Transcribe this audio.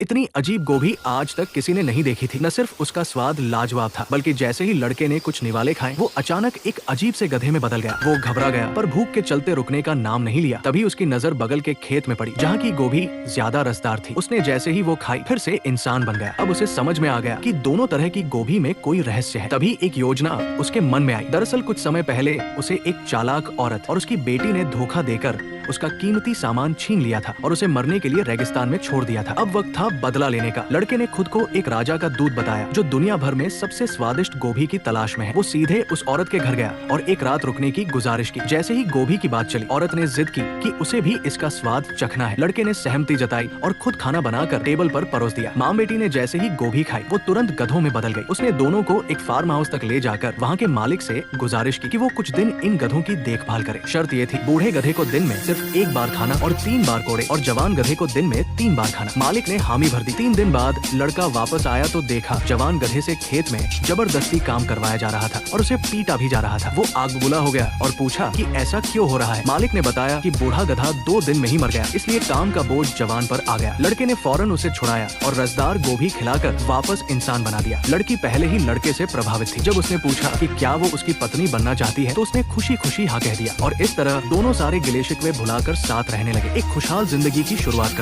इतनी अजीब गोभी आज तक किसी ने नहीं देखी थी। न सिर्फ उसका स्वाद लाजवाब था, बल्कि जैसे ही लड़के ने कुछ निवाले खाए, वो अचानक एक अजीब से गधे में बदल गया। वो घबरा गया, पर भूख के चलते रुकने का नाम नहीं लिया। तभी उसकी नजर बगल के खेत में पड़ी, जहाँ की गोभी ज्यादा रसदार थी। उसने जैसे ही वो खाई, फिर से इंसान बन गया। अब उसे समझ में आ गया कि दोनों तरह की गोभी में कोई रहस्य है। तभी एक योजना उसके मन में आई। दरअसल कुछ समय पहले उसे एक चालाक औरत और उसकी बेटी ने धोखा देकर उसका कीमती सामान छीन लिया था और उसे मरने के लिए रेगिस्तान में छोड़ दिया था। अब वक्त था बदला लेने का। लड़के ने खुद को एक राजा का दूत बताया, जो दुनिया भर में सबसे स्वादिष्ट गोभी की तलाश में है। वो सीधे उस औरत के घर गया और एक रात रुकने की गुजारिश की। जैसे ही गोभी की बात चली, औरत ने जिद की कि उसे भी इसका स्वाद चखना है। लड़के ने सहमति जताई और खुद खाना बनाकर टेबल पर परोस दिया। माँ बेटी ने जैसे ही गोभी खाई, वो तुरंत गधों में बदल गई। उसने दोनों को एक फार्म हाउस तक ले जाकर वहाँ के मालिक से गुजारिश की कि वो कुछ दिन इन गधों की देखभाल करे। शर्त ये थी, बूढ़े गधे को दिन में सिर्फ एक बार खाना और 3 बार कोड़े, और जवान गधे को दिन में 3 बार खाना। मालिक ने हामी भर दी। 3 दिन बाद लड़का वापस आया तो देखा जवान गधे से खेत में जबरदस्ती काम करवाया जा रहा था और उसे पीटा भी जा रहा था। वो आग बुला हो गया और पूछा कि ऐसा क्यों हो रहा है। मालिक ने बताया कि बूढ़ा गधा 2 दिन में ही मर गया, इसलिए काम का बोझ जवान पर आ गया। लड़के ने फौरन उसे छुड़ाया और रसदार गोभी खिलाकर वापस इंसान बना दिया। लड़की पहले ही लड़के से प्रभावित थी। जब उसने पूछा कि क्या वो उसकी पत्नी बनना चाहती है, तो उसने खुशी खुशी हाँ कह दिया और इस तरह दोनों सारे गिले शिकवे भुलाकर साथ रहने लगे। एक खुशहाल जिंदगी की शुरुआत कर